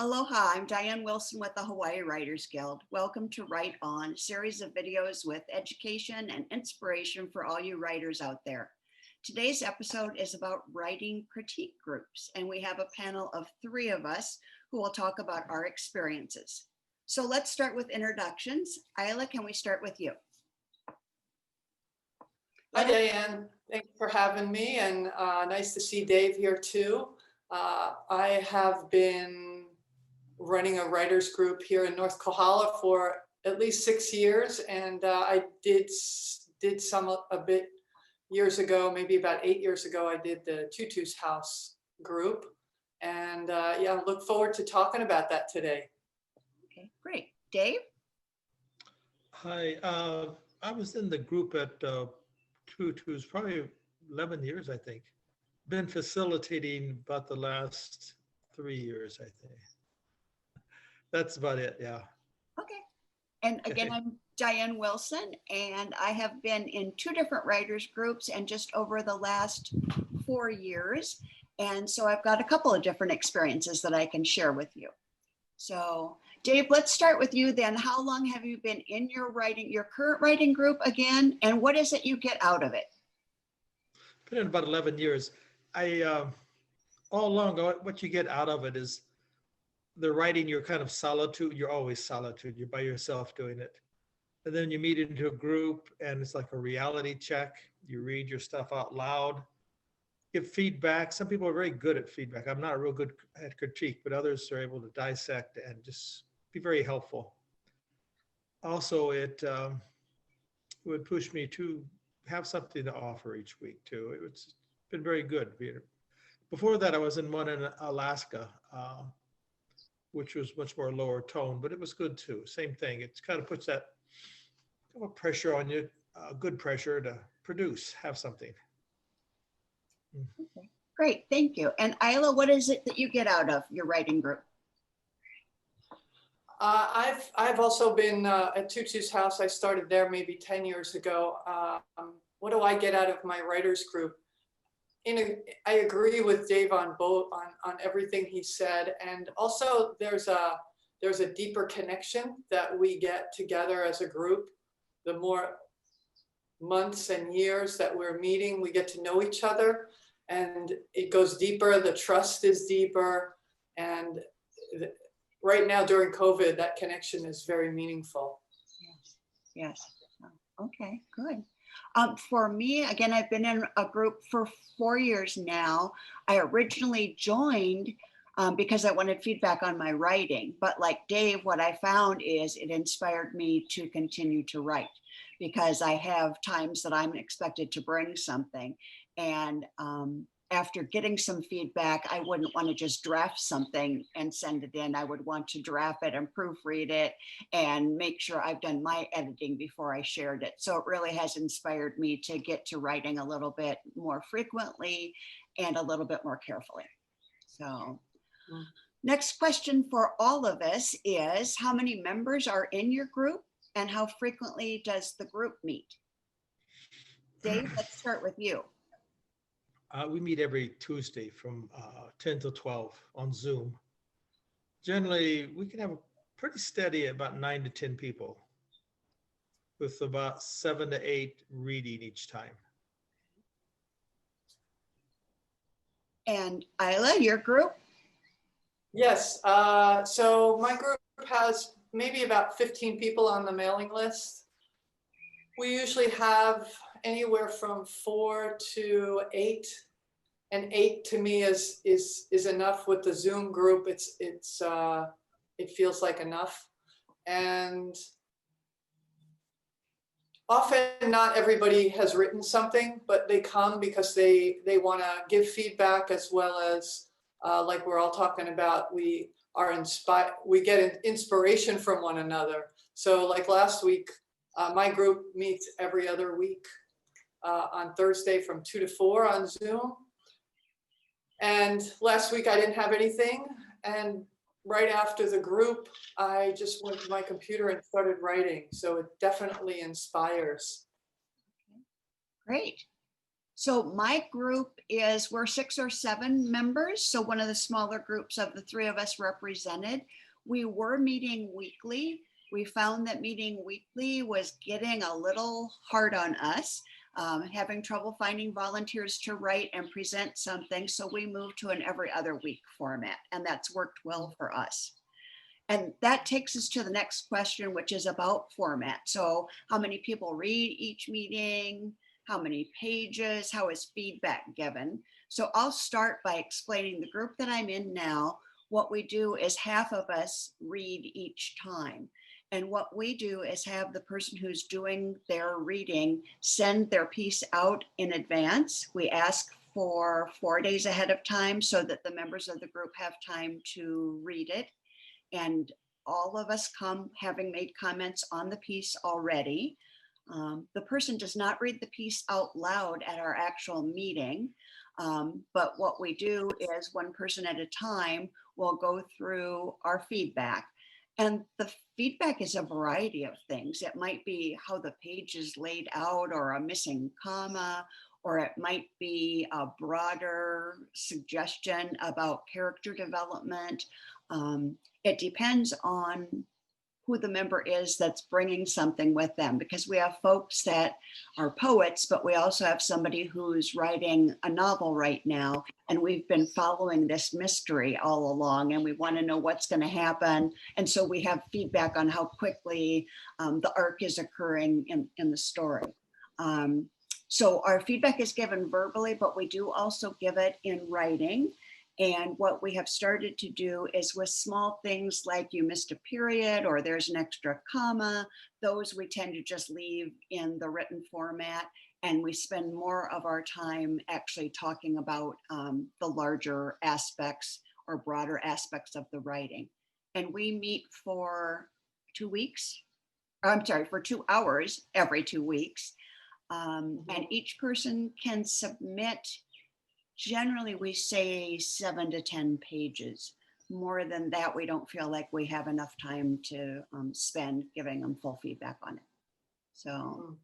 Aloha, I'm Diane Wilson with the Hawaii Writers Guild. Welcome to Write On, a series of videos with education and inspiration for all you writers out there. Today's episode is about writing critique groups, and we have a panel of 3 of us who will talk about our experiences. So let's start with introductions. Isla, can we start with you? Hi, Diane. Thanks for having me, and nice to see Dave here too. I have been running a writers group here in North Kohala for at least 6 years, and I did some a bit years ago, maybe about 8 years ago. I did the Tutu's House group, and yeah, look forward to talking about that today. Okay, great. Dave? Hi, I was in the group at Tutu's probably 11 years, I think. Been facilitating about the last 3 years, I think. That's about it, yeah. Okay. And again, I'm Diane Wilson, and I have been in 2 different writers groups and just over the last 4 years. And so I've got a couple of different experiences that I can share with you. So Dave, let's start with you then. How long have you been in your current writing group again? And what is it you get out of it? Been in about 11 years. All along, what you get out of it is the writing, you're kind of solitude. You're always solitude. You're by yourself doing it. And then you meet into a group and it's like a reality check. You read your stuff out loud, give feedback. Some people are very good at feedback. I'm not real good at critique, but others are able to dissect and just be very helpful. Also, it would push me to have something to offer each week too. It's been very good. Before that, I was in one in Alaska, which was much more lower tone, but it was good too. Same thing. It kind of puts that kind of pressure on you, good pressure to produce, have something. Okay, great, thank you. And Isla, what is it that you get out of your writing group? I've also been at Tutu's House. I started there maybe 10 years ago. What do I get out of my writers group? I agree with Dave on everything he said, and also there's a deeper connection that we get together as a group. The more months and years that we're meeting, we get to know each other, and it goes deeper. The trust is deeper, and right now during COVID, that connection is very meaningful. Yes. Okay, good. For me, again, I've been in a group for 4 years now. I originally joined because I wanted feedback on my writing. But like Dave, what I found is it inspired me to continue to write because I have times that I'm expected to bring something. And after getting some feedback, I wouldn't want to just draft something and send it in. I would want to draft it and proofread it and make sure I've done my editing before I shared it. So it really has inspired me to get to writing a little bit more frequently and a little bit more carefully. So next question for all of us is, how many members are in your group and how frequently does the group meet? Dave, let's start with you. We meet every Tuesday from 10 to 12 on Zoom. Generally, we can have a pretty steady about 9 to 10 people with about 7 to 8 reading each time. And Isla, your group? Yes, so my group has maybe about 15 people on the mailing list. We usually have anywhere from 4 to 8, and 8 to me is enough with the Zoom group. It feels like enough, and often not everybody has written something, but they come because they want to give feedback, as well as like we're all talking about, we are inspired. We get inspiration from one another. So like last week, my group meets every other week on Thursday from 2 to 4 on Zoom. And last week I didn't have anything. And right after the group, I just went to my computer and started writing. So it definitely inspires. Great. So my group is, we're 6 or 7 members. So one of the smaller groups of the 3 of us represented. We were meeting weekly. We found that meeting weekly was getting a little hard on us, having trouble finding volunteers to write and present something. So we moved to an every other week format, and that's worked well for us. And that takes us to the next question, which is about format. So how many people read each meeting? How many pages? How is feedback given? So I'll start by explaining the group that I'm in now. What we do is half of us read each time. And what we do is have the person who's doing their reading send their piece out in advance. We ask for 4 days ahead of time so that the members of the group have time to read it. And all of us come having made comments on the piece already. The person does not read the piece out loud at our actual meeting, but what we do is one person at a time will go through our feedback. And the feedback is a variety of things. It might be how the page is laid out, or a missing comma, or it might be a broader suggestion about character development. It depends on who the member is that's bringing something with them, because we have folks that are poets, but we also have somebody who's writing a novel right now, and we've been following this mystery all along, and we want to know what's going to happen. And so we have feedback on how quickly the arc is occurring in the story. So our feedback is given verbally, but we do also give it in writing. And what we have started to do is with small things like you missed a period or there's an extra comma, those we tend to just leave in the written format. And we spend more of our time actually talking about the larger aspects or broader aspects of the writing. And we meet for 2 weeks, I'm sorry, for 2 hours every 2 weeks. And each person can submit, generally we say 7 to 10 pages. More than that, we don't feel like we have enough time to spend giving them full feedback on it. So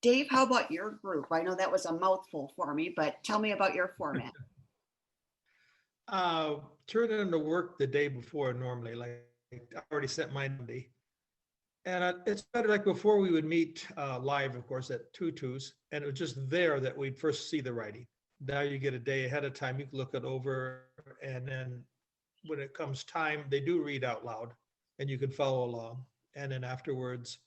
Dave, how about your group? I know that was a mouthful for me, but tell me about your format. Turn it into work the day before normally, like I already sent mine Monday. And it's better, like before we would meet live, of course, at Tutu's, and it was just there that we'd first see the writing. Now you get a day ahead of time, you can look it over, and then when it comes time, they do read out loud and you can follow along. And then afterwards,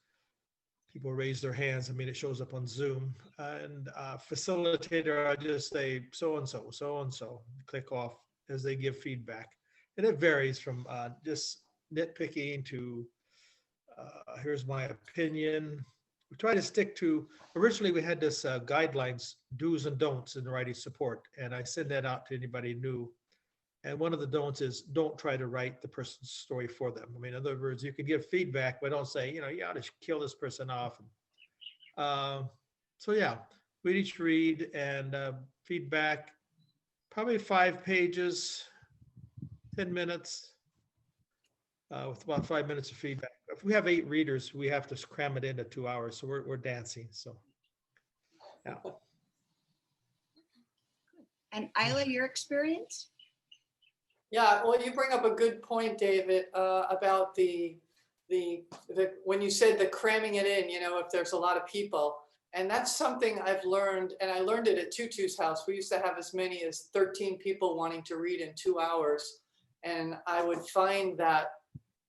people raise their hands. I mean, it shows up on Zoom, and facilitator, I just say so-and-so, so-and-so, click off as they give feedback. And it varies from just nitpicking to here's my opinion. We try to stick to, originally we had this guidelines, do's and don'ts in writing support. And I send that out to anybody new. And one of the don'ts is don't try to write the person's story for them. I mean, in other words, you can give feedback, but don't say, you know, you ought to kill this person off. So yeah, we each read and feedback, probably 5 pages, 10 minutes, with about 5 minutes of feedback. If we have 8 readers, we have to cram it into 2 hours. So we're dancing. So yeah. And Isla, your experience? Yeah, well, you bring up a good point, David, about the when you said the cramming it in, you know, if there's a lot of people. And that's something I've learned, and I learned it at Tutu's house. We used to have as many as 13 people wanting to read in 2 hours. And I would find that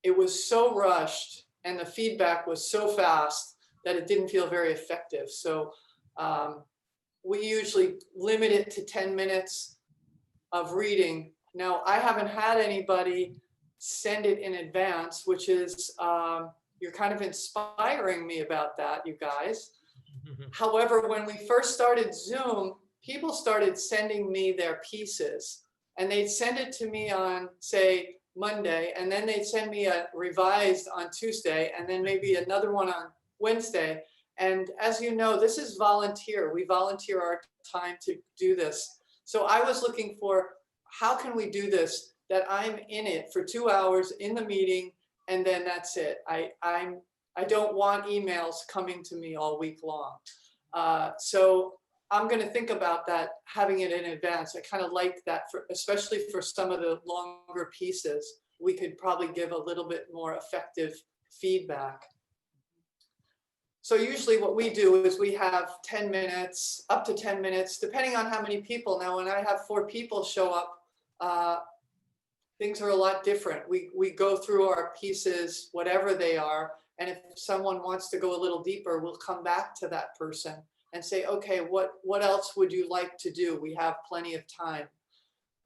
it was so rushed and the feedback was so fast that it didn't feel very effective. So we usually limit it to 10 minutes of reading. Now, I haven't had anybody send it in advance, which is, you're kind of inspiring me about that, you guys. However, when we first started Zoom, people started sending me their pieces, and they'd send it to me on, say, Monday, and then they'd send me a revised on Tuesday, and then maybe another one on Wednesday. And as you know, this is volunteer. We volunteer our time to do this. So I was looking for, how can we do this that I'm in it for 2 hours in the meeting, and then that's it. I don't want emails coming to me all week long. So I'm going to think about that, having it in advance. I kind of like that, for, especially for some of the longer pieces, we could probably give a little bit more effective feedback. So usually what we do is we have 10 minutes, up to 10 minutes, depending on how many people. Now, when I have 4 people show up, things are a lot different. We go through our pieces, whatever they are, and if someone wants to go a little deeper, we'll come back to that person and say, okay, what else would you like to do? We have plenty of time.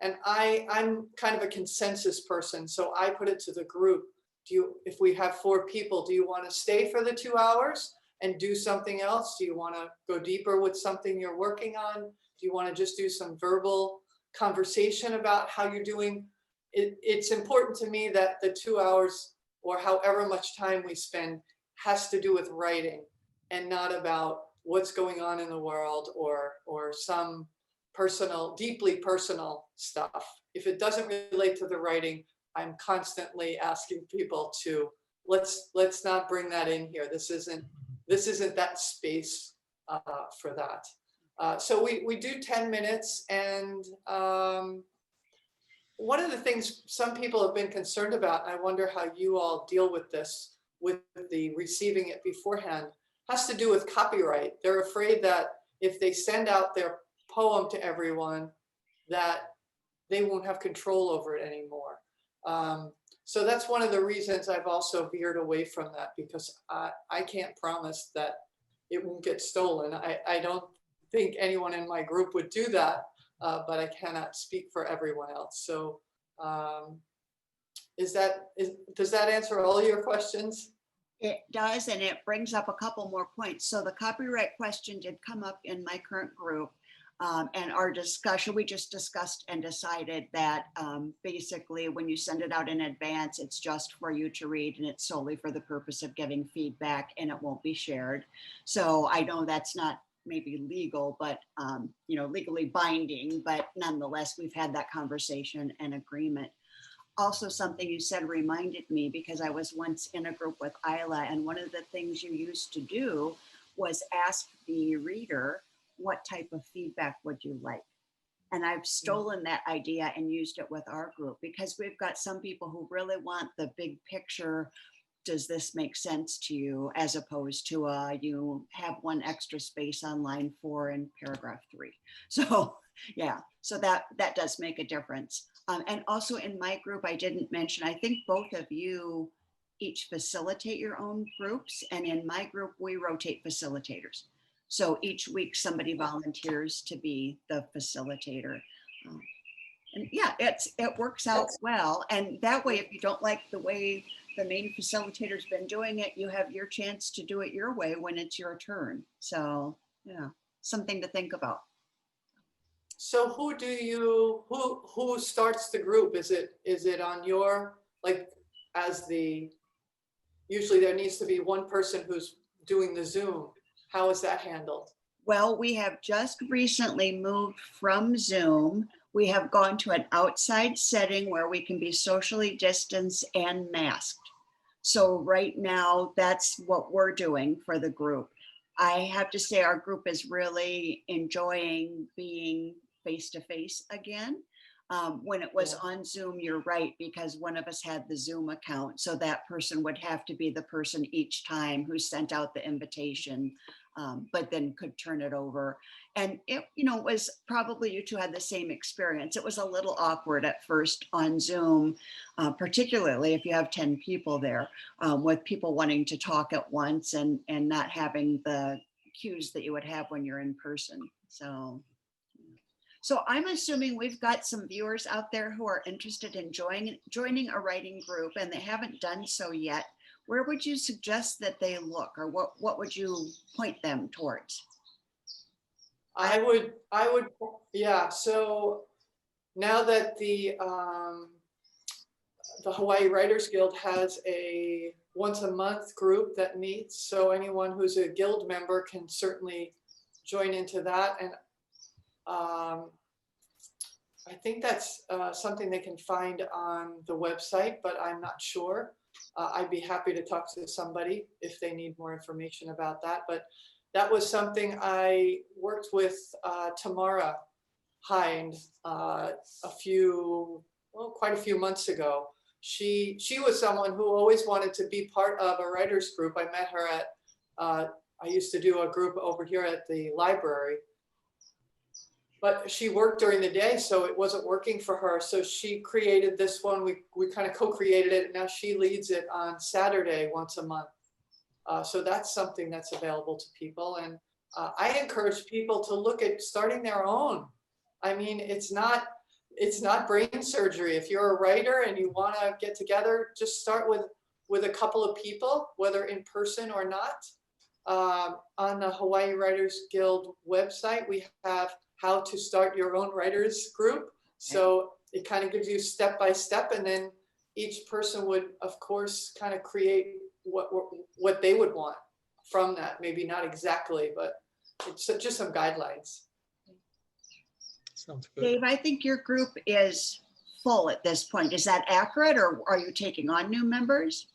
And I'm kind of a consensus person, so I put it to the group. If we have 4 people, do you want to stay for the 2 hours and do something else? Do you want to go deeper with something you're working on? Do you want to just do some verbal conversation about how you're doing? It's important to me that the 2 hours or however much time we spend has to do with writing and not about what's going on in the world or some personal, deeply personal stuff. If it doesn't relate to the writing, I'm constantly asking people to let's not bring that in here. This isn't that space for that. So we do 10 minutes, and one of the things some people have been concerned about, and I wonder how you all deal with this, with the receiving it beforehand, has to do with copyright. They're afraid that if they send out their poem to everyone, that they won't have control over it anymore. So that's one of the reasons I've also veered away from that, because I can't promise that it won't get stolen. I don't think anyone in my group would do that, but I cannot speak for everyone else. So does that answer all your questions? It does, and it brings up a couple more points. So the copyright question did come up in my current group, and our discussion, we just discussed and decided that basically when you send it out in advance, it's just for you to read, and it's solely for the purpose of giving feedback, and it won't be shared. So I know that's not maybe legal, but legally binding, but nonetheless, we've had that conversation and agreement. Also, something you said reminded me, because I was once in a group with Isla, and one of the things you used to do was ask the reader, what type of feedback would you like? And I've stolen that idea and used it with our group, because we've got some people who really want the big picture. Does this make sense to you? As opposed to you have one extra space on line 4 in paragraph 3. So yeah, so that does make a difference. And also in my group, I didn't mention, I think both of you each facilitate your own groups. And in my group, we rotate facilitators. So each week somebody volunteers to be the facilitator. And yeah, it works out well. And that way, if you don't like the way the main facilitator's been doing it, you have your chance to do it your way when it's your turn. So yeah, something to think about. So who starts the group? Is it on your, like, usually there needs to be one person who's doing the Zoom. How is that handled? Well, we have just recently moved from Zoom. We have gone to an outside setting where we can be socially distanced and masked. So right now, that's what we're doing for the group. I have to say our group is really enjoying being face-to-face again. When it was on Zoom, you're right, because one of us had the Zoom account. So that person would have to be the person each time who sent out the invitation, but then could turn it over. And it was probably you two had the same experience. It was a little awkward at first on Zoom, particularly if you have 10 people there, with people wanting to talk at once and not having the cues that you would have when you're in person. So I'm assuming we've got some viewers out there who are interested in joining a writing group, and they haven't done so yet. Where would you suggest that they look, or what would you point them towards? I would, yeah. So now that the Hawaii Writers Guild has a once a month group that meets, so anyone who's a guild member can certainly join into that. And I think that's something they can find on the website, but I'm not sure. I'd be happy to talk to somebody if they need more information about that. But that was something I worked with Tamara Hind quite a few months ago. She was someone who always wanted to be part of a writers group. I met her at, I used to do a group over here at the library, but she worked during the day, so it wasn't working for her. So she created this one. We kind of co-created it. Now she leads it on Saturday once a month. So that's something that's available to people. And I encourage people to look at starting their own. I mean, it's not brain surgery. If you're a writer and you want to get together, just start with a couple of people, whether in person or not. On the Hawaii Writers Guild website, we have how to start your own writers group. So it kind of gives you step by step, and then each person would, of course, kind of create what they would want from that. Maybe not exactly, but it's just some guidelines. Sounds good. Dave, I think your group is full at this point. Is that accurate, or are you taking on new members?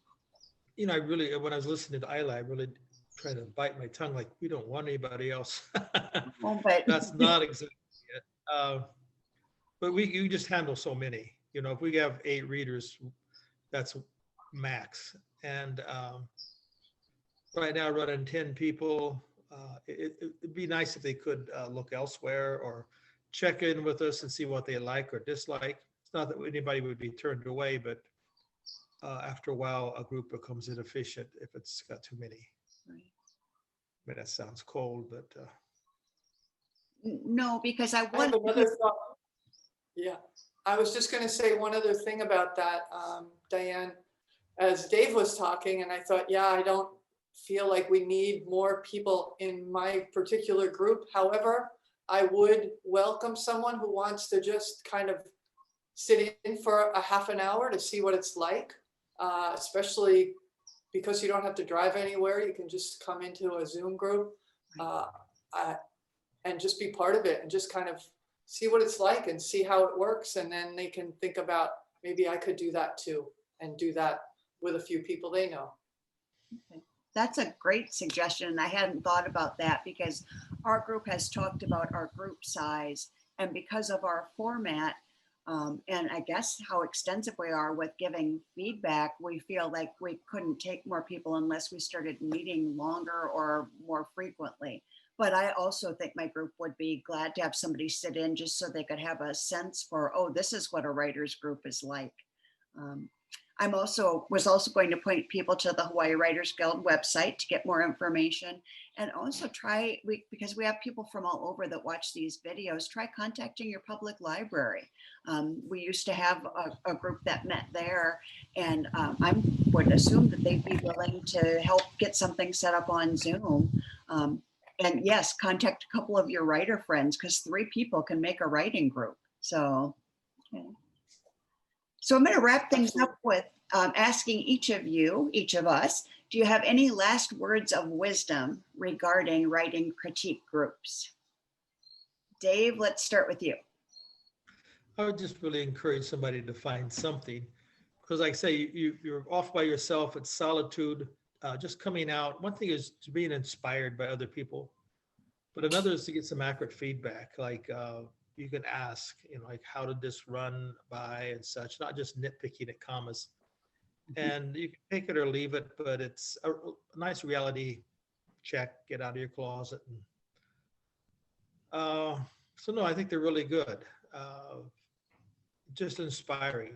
You know, I really, when I was listening to Isla, I really tried to bite my tongue, like, we don't want anybody else. Oh, but That's not exactly it. But you just handle so many. You know, if we have 8 readers, that's max. And right now, running 10 people, it'd be nice if they could look elsewhere or check in with us and see what they like or dislike. It's not that anybody would be turned away, but after a while, a group becomes inefficient if it's got too many. Right. I mean, that sounds cold, but No, because I I have want another thought. Yeah, I was just going to say one other thing about that, Diane. As Dave was talking, and I thought, yeah, I don't feel like we need more people in my particular group. However, I would welcome someone who wants to just kind of sit in for a half an hour to see what it's like, especially because you don't have to drive anywhere. You can just come into a Zoom group and just be part of it and just kind of see what it's like and see how it works. And then they can think about, maybe I could do that too, and do that with a few people they know. Okay. That's a great suggestion. And I hadn't thought about that, because our group has talked about our group size, and because of our format, and I guess how extensive we are with giving feedback, we feel like we couldn't take more people unless we started meeting longer or more frequently. But I also think my group would be glad to have somebody sit in just so they could have a sense for, oh, this is what a writer's group is like. Was also going to point people to the Hawaii Writers Guild website to get more information, and also because we have people from all over that watch these videos, try contacting your public library. We used to have a group that met there, and I would assume that they'd be willing to help get something set up on Zoom. And yes, contact a couple of your writer friends, because 3 people can make a writing group. So, okay. So I'm going to wrap things up with asking each of us, do you have any last words of wisdom regarding writing critique groups? Dave, let's start with you. I would just really encourage somebody to find something, because like I say, you're off by yourself. It's solitude, just coming out. One thing is to being inspired by other people, but another is to get some accurate feedback. Like you can ask, like, how did this run by and such, not just nitpicking at commas. And you can take it or leave it, but it's a nice reality check, get out of your closet. And, so no, I think they're really good. Just inspiring.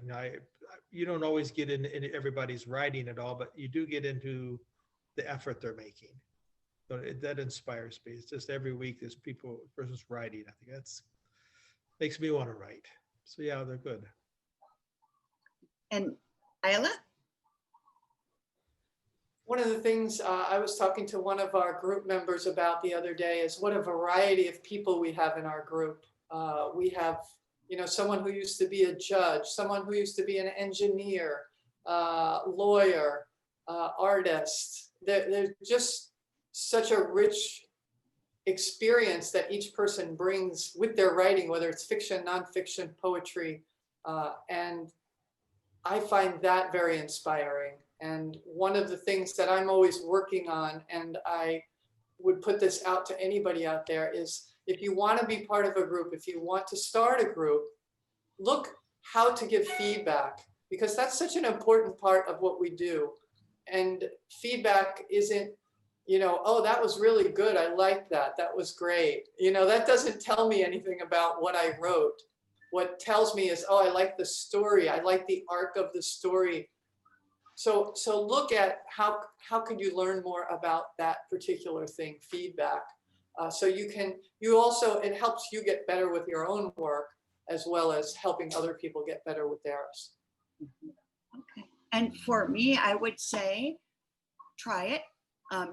You don't always get into everybody's writing at all, but you do get into the effort they're making. So that inspires me. It's just every week there's person's writing. I think that's makes me want to write. So yeah, they're good. And Isla? One of the things I was talking to one of our group members about the other day is what a variety of people we have in our group. We have, someone who used to be a judge, someone who used to be an engineer, lawyer, artist. There's just such a rich experience that each person brings with their writing, whether it's fiction, nonfiction, poetry. And I find that very inspiring. And one of the things that I'm always working on, and I would put this out to anybody out there is, if you want to be part of a group, if you want to start a group, look how to give feedback, because that's such an important part of what we do. And feedback isn't, you know, oh, that was really good, I liked that, that was great. You know, that doesn't tell me anything about what I wrote. What tells me is, oh, I like the story, I like the arc of the story. So look at how could you learn more about that particular thing, feedback. So you also, it helps you get better with your own work, as well as helping other people get better with theirs. Okay. And for me, I would say, try it.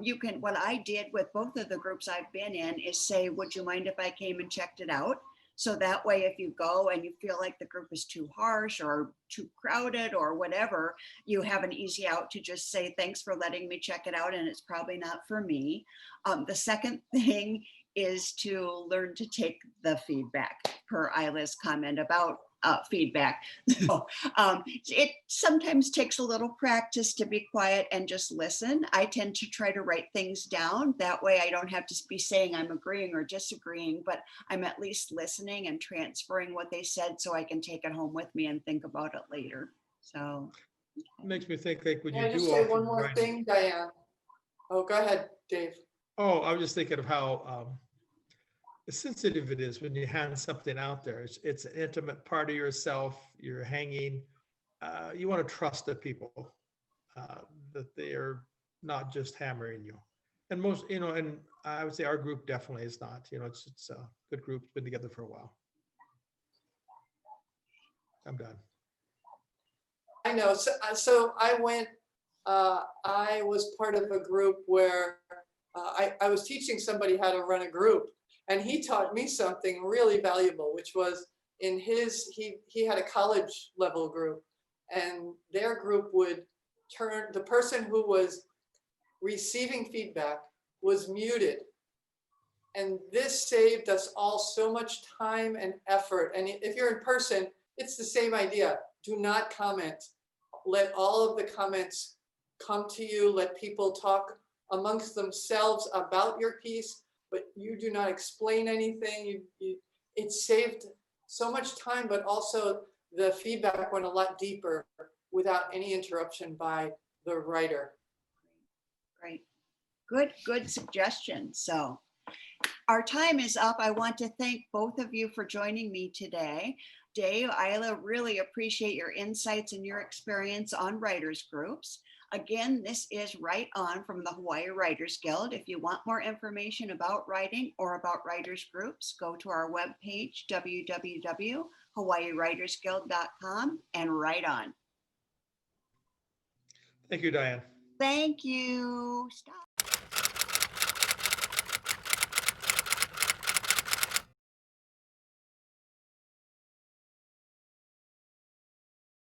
You can, what I did with both of the groups I've been in is say, would you mind if I came and checked it out? So that way, if you go and you feel like the group is too harsh or too crowded or whatever, you have an easy out to just say, thanks for letting me check it out, and it's probably not for me. The second thing is to learn to take the feedback, per Isla's comment about feedback. It sometimes takes a little practice to be quiet and just listen. I tend to try to write things down. That way I don't have to be saying I'm agreeing or disagreeing, but I'm at least listening and transferring what they said so I can take it home with me and think about it later. So It makes me think, like, when Can you I just do say offer one more writing. thing, Diane? Oh, go ahead, Dave. Oh, I was just thinking of how sensitive it is when you hand something out there. It's an intimate part of yourself. You're hanging. You want to trust the people, that they are not just hammering you. And most, you know, and I would say our group definitely is not. You know, it's a good group, been together for a while. I'm done. I know. So I went. I was part of a group where I was teaching somebody how to run a group, and he taught me something really valuable, which was in his, he had a college level group, and their group would turn, the person who was receiving feedback was muted. And this saved us all so much time and effort. And if you're in person, it's the same idea. Do not comment. Let all of the comments come to you. Let people talk amongst themselves about your piece, but you do not explain anything. It saved so much time, but also the feedback went a lot deeper without any interruption by the writer. great. Good suggestion. So our time is up. I want to thank both of you for joining me today. Dave, Isla, really appreciate your insights and your experience on writers groups. Again, this is Write On from the Hawaii Writers Guild. If you want more information about writing or about writers groups, go to our webpage, www.hawaiiwritersguild.com, and write on. Thank you, Diane. Thank you. Stop.